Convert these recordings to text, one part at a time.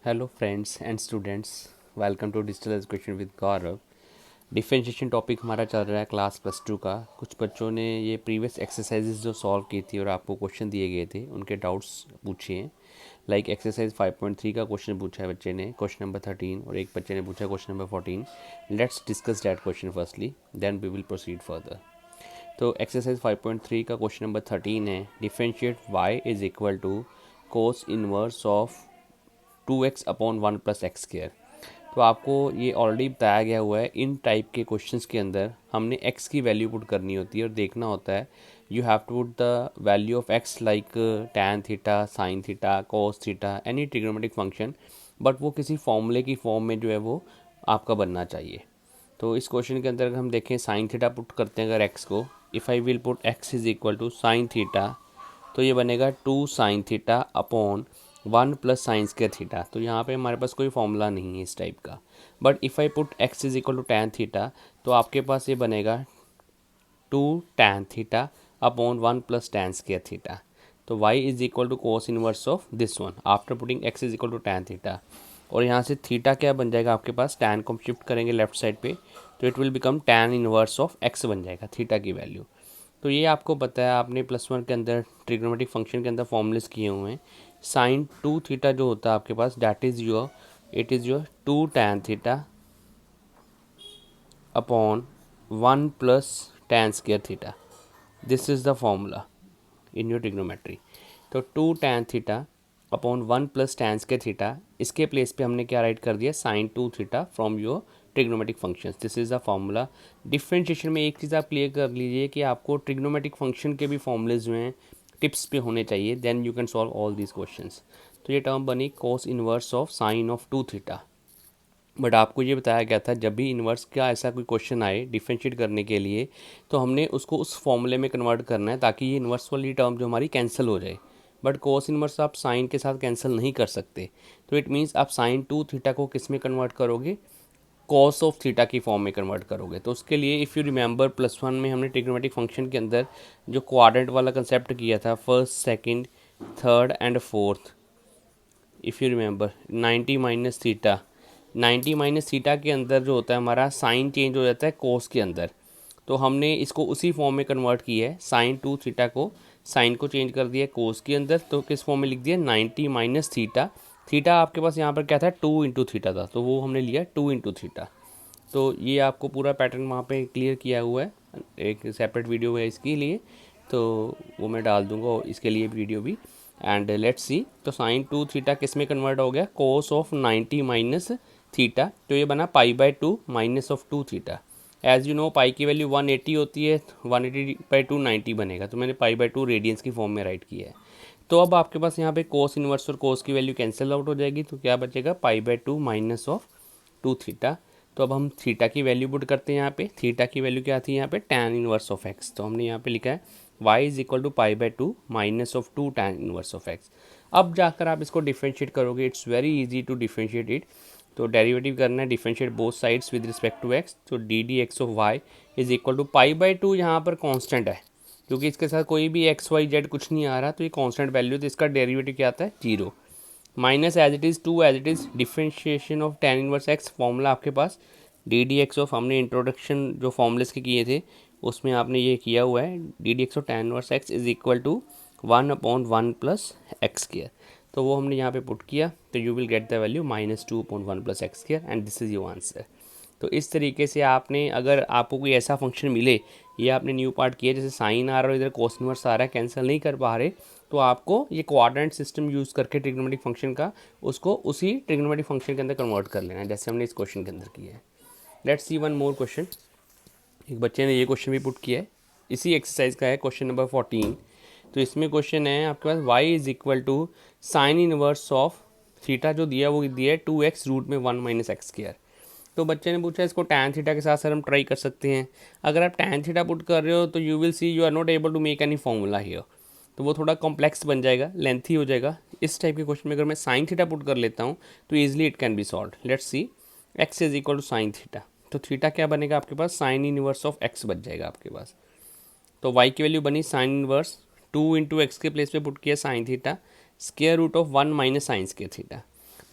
Hello friends and students, welcome to digital education with Gaurav. Differentiation topic हमारा चल रहा है क्लास +2 का। कुछ बच्चों ने ये प्रीवियस एक्सरसाइजेज जो सॉल्व की थी और आपको क्वेश्चन दिए गए थे उनके डाउट्स पूछे हैं। लाइक एक्सरसाइज 5.3 का क्वेश्चन पूछा है बच्चे ने, क्वेश्चन नंबर 13, और एक बच्चे ने पूछा question number 14। Let's discuss that question firstly, then we will proceed further. तो एक्सरसाइज 5.3 का क्वेश्चन नंबर 13 है, differentiate y is equal to cos inverse of 2x upon 1 + x²। तो आपको ये ऑलरेडी बताया गया हुआ है, इन टाइप के क्वेश्चंस के अंदर हमने x की वैल्यू पुट करनी होती है और देखना होता है you have to put the value of x like tan theta, sine theta, cos theta, any trigonometric function, but वो किसी फॉर्मूले की फॉर्म में जो है वो आपका बनना चाहिए। तो इस क्वेश्चन के अंदर अगर हम देखें साइन थीटा पुट करते हैं अगर x को, if I will put x is equal to sine theta, तो ये बनेगा 2 sine theta upon 1 + sin² theta. तो यहाँ पे हमारे पास कोई फॉर्मूला नहीं है इस टाइप का। But if I put x is equal to tan theta, तो आपके पास ये बनेगा 2 tan theta upon 1 + tan² theta. तो y is equal to cos inverse of this one after putting x is equal to tan theta. और यहाँ से theta क्या बन जाएगा आपके पास, tan को हम शिफ्ट करेंगे लेफ्ट साइड पे, तो it will become tan inverse of x बन जाएगा थीटा की वैल्यू। तो ये आपको पता है, आपने +1 के अंदर ट्रिग्नोमेट्रिक फंक्शन के अंदर फॉर्मूलेस किए हुए हैं। साइन 2 थीटा जो होता है आपके पास, that is your, it is your 2 tan theta upon 1 + tan² theta. This is the formula in your trigonometry. तो 2 tan theta upon 1 + tan² theta, इसके प्लेस पे हमने क्या राइट कर दिया, sine 2 theta from your trigonometric functions. This is the formula. Differentiation में एक चीज़ आप क्लियर कर लीजिए कि आपको ट्रिग्नोमेट्रिक फंक्शन के भी फॉर्मूलेज जो हैं टिप्स पे होने चाहिए, then you can solve all these questions. तो ये टर्म बनी cos inverse of sine of 2 theta. But आपको ये बताया गया था जब भी इन्वर्स का ऐसा कोई क्वेश्चन आए डिफरेंशिएट करने के लिए, तो हमने उसको उस फॉर्मूले में कन्वर्ट करना है ताकि ये इन्वर्स वाली टर्म जो हमारी कैंसिल हो जाए। बट कोस इन्वर्स आप साइन के साथ कैंसिल नहीं कर सकते, तो इट मीन्स आप साइन 2 थीटा को किस में कन्वर्ट करोगे, कॉस ऑफ थीटा की फॉर्म में कन्वर्ट करोगे। तो उसके लिए इफ़ यू रिमेंबर +1 में हमने ट्रिग्नोमेट्रिक फंक्शन के अंदर जो क्वाड्रेंट वाला कंसेप्ट किया था, first, second, third and fourth, if you remember 90 minus theta, 90 minus theta के अंदर जो होता है हमारा साइन चेंज हो जाता है कोस के अंदर। तो हमने इसको उसी फॉर्म में कन्वर्ट किया है, साइन 2 थीटा को, साइन को चेंज कर दिया कोस के अंदर, तो किस फॉर्म में लिख दिया 90 माइनस थीटा। थीटा आपके पास यहाँ पर क्या था, 2 × थीटा था, तो वो हमने लिया 2 × थीटा। तो ये आपको पूरा पैटर्न वहाँ पे क्लियर किया हुआ है, एक सेपरेट वीडियो है इसके लिए, तो वो मैं डाल दूँगा इसके लिए वीडियो भी। एंड लेट्स सी, तो साइन 2 थीटा किस में कन्वर्ट हो गया, कोस ऑफ 90 माइनस थीटा, तो ये बना π/2 minus of 2 theta. As you know pi की वैल्यू 180 होती है, 180/2 90 बनेगा, तो मैंने π/2 रेडियंस की फॉर्म में राइट किया है। तो अब आपके पास यहाँ पे कोस इनवर्स और कोस की वैल्यू कैंसिल आउट हो जाएगी, तो क्या बचेगा π/2 माइनस ऑफ 2 थीटा। तो अब हम थीटा की वैल्यू पुट करते हैं यहाँ पे। थीटा की वैल्यू क्या थी यहाँ पे, tan इनवर्स ऑफ x, तो हमने यहाँ पे लिखा है y is equal to π/2 minus of 2 tan inverse of x। अब जाकर आप इसको डिफ्रेंशिएट करोगे, it's very easy to differentiate it. तो डेरिवेटिव करना है, differentiate both sides with respect to x, तो d d x of y is equal to π/2, यहाँ पर कॉन्स्टेंट है क्योंकि इसके साथ कोई भी एक्स वाई जेड कुछ नहीं आ रहा, तो ये कॉन्स्टेंट वैल्यू, तो इसका डेरिवेटिव क्या आता है, 0 minus as it is 2 as it is differentiation of tan inverse x। Formula आपके पास डी डी एक्स ऑफ, हमने इंट्रोडक्शन जो फॉर्मूलेस के किए थे उसमें आपने ये किया हुआ है, d d x of tan inverse x is equal to 1/1 + x²। तो वो हमने यहाँ पे पुट किया, तो you will get the value -2/1 + x² and this is your answer. तो इस तरीके से आपने, अगर आपको कोई ऐसा फंक्शन मिले, ये आपने न्यू पार्ट किया, जैसे साइन आ रहा है इधर कोस इनवर्स आ रहा है, कैंसिल नहीं कर पा रहे, तो आपको ये क्वाड्रेंट सिस्टम यूज़ करके ट्रिग्नोमेट्रिक फंक्शन का उसको उसी ट्रिग्नोमेट्रिक फंक्शन के अंदर कन्वर्ट कर लेना है, जैसे हमने इस क्वेश्चन के अंदर किया है। Let's see one more question. एक बच्चे ने ये क्वेश्चन भी पुट किया है, इसी एक्सरसाइज का है, क्वेश्चन नंबर 14। तो इसमें क्वेश्चन है आपके पास y is equal to sine inverse of theta, जो दिया वो दिया है 2x रूट में 1 - x²। तो बच्चे ने पूछा इसको tan थीटा के साथ सर हम ट्राई कर सकते हैं। अगर आप tan थीटा पुट कर रहे हो तो you will see you are not able to make any formula here, तो वो थोड़ा कॉम्प्लेक्स बन जाएगा, लेंथी हो जाएगा। इस टाइप के क्वेश्चन में अगर मैं साइन थीटा पुट कर लेता हूँ तो easily it can be solve. Let's see, x is equal to sine theta, तो थीटा क्या बनेगा आपके पास, साइन इनवर्स ऑफ x बच जाएगा आपके पास। तो y की वैल्यू बनी साइन इनवर्स, 2 × x के प्लेस पे पुट किया sine theta, square root of 1 - sin² theta.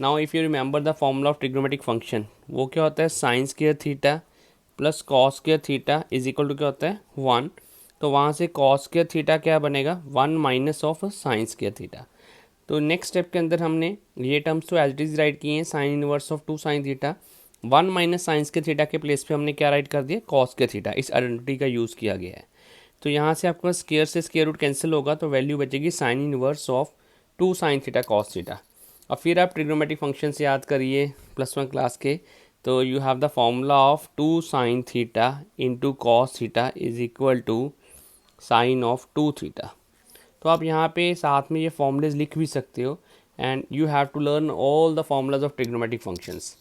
Now if you remember the formula of trigonometric function, वो क्या होता है, sine square theta plus cos square theta is equal to क्या होता है 1। तो वहाँ से कॉस स्क्वायर थीटा क्या बनेगा 1 minus of sine square theta. तो नेक्स्ट स्टेप के अंदर हमने ये टर्म्स तो एज इट इज राइट किए हैं, sign inverse of 2 sine theta 1 minus sign square theta के प्लेस पे हमने क्या राइट कर दिया कॉस स्क्वायर थीटा। इस आइडेंटिटी का यूज़ किया गया है। तो यहाँ से आपके पास स्क्वायर से स्क्वायर रूट कैंसिल होगा, तो वैल्यू बचेगी sign inverse of 2 sine theta cos theta. और फिर आप ट्रिग्नोमेट्रिक फंक्शन से याद करिए +1 क्लास के, तो you have the formula of 2 sine theta into cos theta is equal to sine of 2 theta. तो आप यहाँ पे साथ में ये फॉर्मूलेज लिख भी सकते हो, and you have to learn all the formulas of trigonometric functions.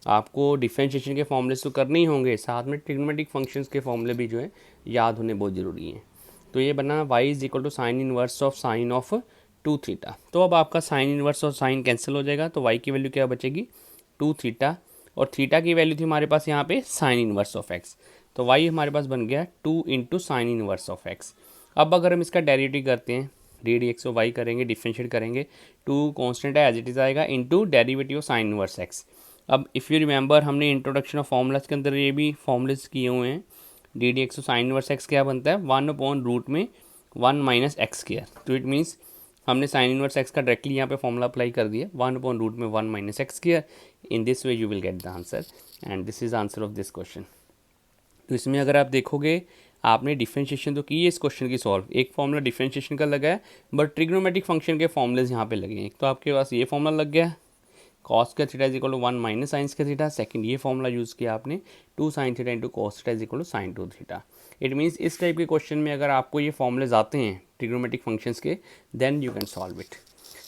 आपको डिफरेंशिएशन के फॉर्मूलेज तो करने ही होंगे, साथ में ट्रिग्नोमेट्रिक फंक्शंस के फॉर्मूले भी जो है याद होने बहुत ज़रूरी हैं। तो ये बना y is equal to sine inverse of sine of 2 theta. तो अब आपका साइन इनवर्स और साइन कैंसिल हो जाएगा, तो y की वैल्यू क्या बचेगी 2 थीटा, और थीटा की वैल्यू थी हमारे पास यहाँ पे साइन इनवर्स ऑफ x। तो y हमारे पास बन गया 2 into sine inverse of x। अब अगर हम इसका डेरिवेटिव करते हैं, डी डी एक्स वाई करेंगे, डिफरेंशिएट करेंगे, 2 कॉन्स्टेंट है एज इट इज़ आएगा into derivative of sine inverse x। अब इफ़ यू रिमेंबर हमने इंट्रोडक्शन ऑफ फॉर्मूलाज के अंदर ये भी फॉर्मूलाज किए हुए हैं। D d x sine inverse x क्या बनता है 1/रूट में 1 माइनस एक्स स्क्वायर। तो इट मीन्स हमने साइन इनवर्स एक्स का डायरेक्टली यहाँ पे फॉर्मूला अप्लाई कर दिया 1/रूट में 1 minus x square. In this way you will get the answer, and this is answer of this question. तो इसमें अगर आप देखोगे आपने डिफरेंशिएशन तो की है इस क्वेश्चन की सॉल्व, एक फॉर्मूला डिफरेंशिएशन का लगा है, बट ट्रिग्नोमेट्रिक फंक्शन के फॉर्मूलेज यहाँ पे लगे हैं। एक तो आपके पास ये फॉर्मूला लग गया कॉस का theta is equal to 1 minus sines का थीटा, सेकंड ये फॉर्मूला यूज़ किया आपने 2 sine theta into cos theta is equal to sine 2 theta. It means इस टाइप के क्वेश्चन में अगर आपको ये फॉर्मूलेज आते हैं ट्रिग्नोमेट्रिक फंक्शंस के, then you can solve it.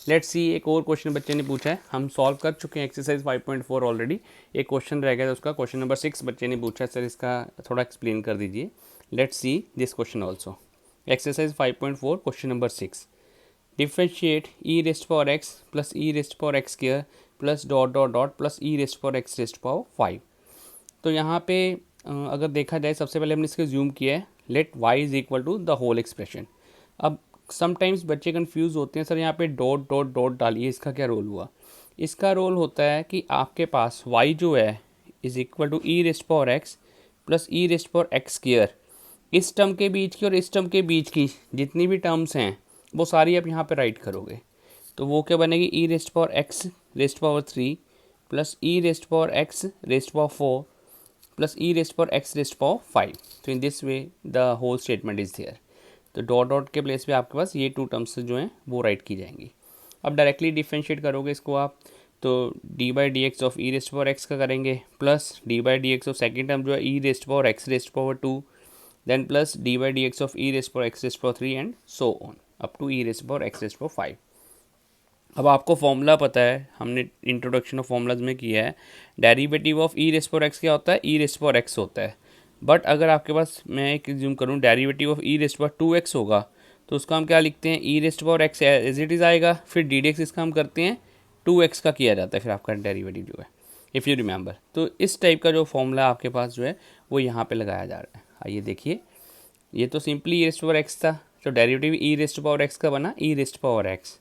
Let's see, एक और क्वेश्चन बच्चे ने पूछा है, हम सॉल्व कर चुके हैं एक्सरसाइज 5.4 ऑलरेडी। एक क्वेश्चन रह गया था उसका, क्वेश्चन नंबर 6 बच्चे ने पूछा सर इसका थोड़ा एक्सप्लेन कर दीजिए। Let's see this question also. Exercise 5.4 question number 6, differentiate E raised power x plus e raised power x square plus dot dot dot plus e raised power x raised power 5। तो यहाँ पे अगर देखा जाए सबसे पहले हमने इसको जूम किया है, let y is equal to the whole expression. अब समटाइम्स बच्चे कंफ्यूज होते हैं, सर यहाँ पे डॉट डॉट डॉट डालिए, इसका क्या रोल हुआ। इसका रोल होता है कि आपके पास y जो है is equal to e raised power x plus e raised power x square, इस टर्म के बीच की और इस टर्म के बीच की जितनी भी टर्म्स हैं वो सारी आप यहाँ पे राइट करोगे। तो वो क्या बनेगी e raised power x raised power 3 plus e raised power x raised power 4 plus e raised power x raised power 5। तो in this way the whole statement is there. तो डॉट डॉट के place पे आपके पास ये 2 terms जो हैं वो राइट की जाएंगी। अब डायरेक्टली डिफ्रेंशिएट करोगे इसको आप, तो d by d x of e raised power x का करेंगे plus d by d x of second term जो है e raised power x raised power 2, then plus d by d x of e raised power x raised power 3 and so on up to e raised power x raised power 5। अब आपको formula पता है, हमने introduction of formulas में किया है, derivative of e raised power x क्या होता है ई रेस्ट पावर एक्स होता है। बट अगर आपके पास मैं एक जूम करूँ derivative of e raised power 2x होगा, तो उसका हम क्या लिखते हैं e raised power x as it is आएगा, फिर डी डी एक्स इसका हम करते हैं 2x का किया जाता है, फिर आपका डेरिवेटिव जो है इफ़ यू रिमेंबर। तो इस टाइप का जो फॉर्मूला आपके पास जो है वो यहाँ पे लगाया जा रहा है। आइए देखिए, ये तो simply e raised power x था, तो derivative e raised power x का बना e raised power x,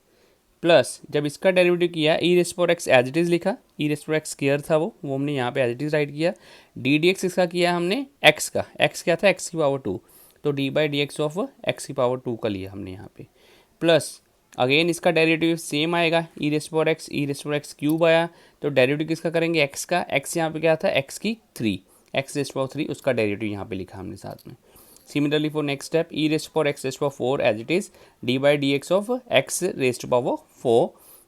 plus जब इसका डेरिवेटिव किया e raised power x as it is लिखा, e raised power x square था वो हमने यहाँ पे एज इट इज़ राइट किया। डी डी एक्स इसका किया हमने एक्स का, एक्स क्या था एक्स की पावर 2, तो d by d x of x की पावर 2 का लिया हमने यहाँ पे, प्लस अगेन इसका डेरिवेटिव सेम आएगा ई रेस्ट पावर एक्स क्यूब आया, तो डेरिवेटिव किसका करेंगे एक्स का, एक्स यहाँ पे क्या था एक्स की 3, एक्स रेस्ट पावर 3 उसका डेरिवेटिव यहाँ पे लिखा हमने साथ में। Similarly for next step e raised to power x raised to power 4 as it is d by dx of x raised to power 4,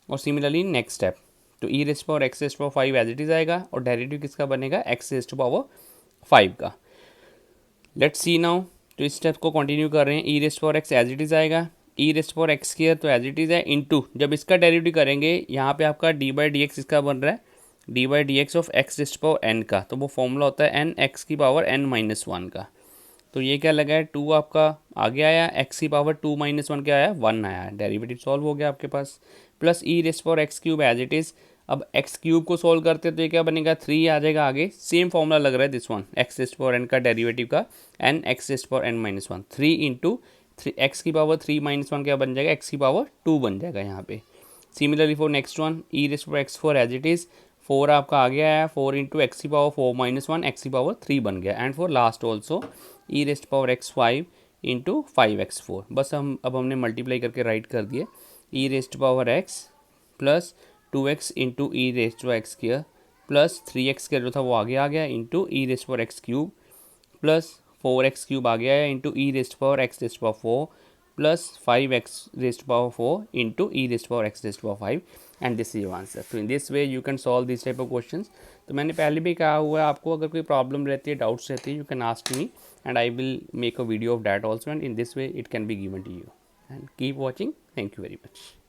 और similarly next step तो e raised to power x raised to power 5 as it is आएगा, और derivative किसका बनेगा x raised to power 5 का। Let's see now, तो इस step को कंटिन्यू कर रहे हैं, e raised to power x as it is आएगा, e raised to power x square तो as it is है इनटू जब इसका डेरिवेटिव करेंगे यहाँ पे आपका d by dx इसका बन रहा है d by dx of x raised to power n का, तो वो फॉर्मूला होता है n x की पावर n माइनस 1 का। तो ये क्या लगा है 2 आपका आगे आया, x की पावर 2 माइनस 1 क्या आया 1 आया, डेरिवेटिव सॉल्व हो गया आपके पास, plus e raised power x cube as it is. अब एक्स क्यूब को सॉल्व करते तो ये क्या बनेगा 3 आ जाएगा आगे, सेम फॉर्मूला लग रहा है this one, x raised power n का डेरिवेटिव का n x raised power n minus 1, 3 into x की पावर 3 माइनस 1 क्या बन जाएगा एक्स की पावर 2 बन जाएगा यहाँ पे। Similarly for next one e raised power x four as it is, 4 आपका आ गया है, 4 इंटू एक्स की पावर 4 माइनस 1 एक्स की पावर 3 बन गया। And for last also e raised power x 5 into 5x4, बस हम अब हमने मल्टीप्लाई करके राइट कर दिए e raised power x plus 2x into e raised power x square plus 3x का जो था वो आगे आ गया into e raised power x cube plus 4x cube आ गया है into e raised power x raised power 4 plus 5x raised power 4 into e raised power x raised power 5 and this is your answer. तो in this way you can solve this type of questions. तो मैंने पहले भी कहा हुआ है आपको, अगर कोई प्रॉब्लम रहती है, डाउट्स रहती है, you can ask me and I will make a video of that also, and in this way it can be given to you. And keep watching, thank you very much.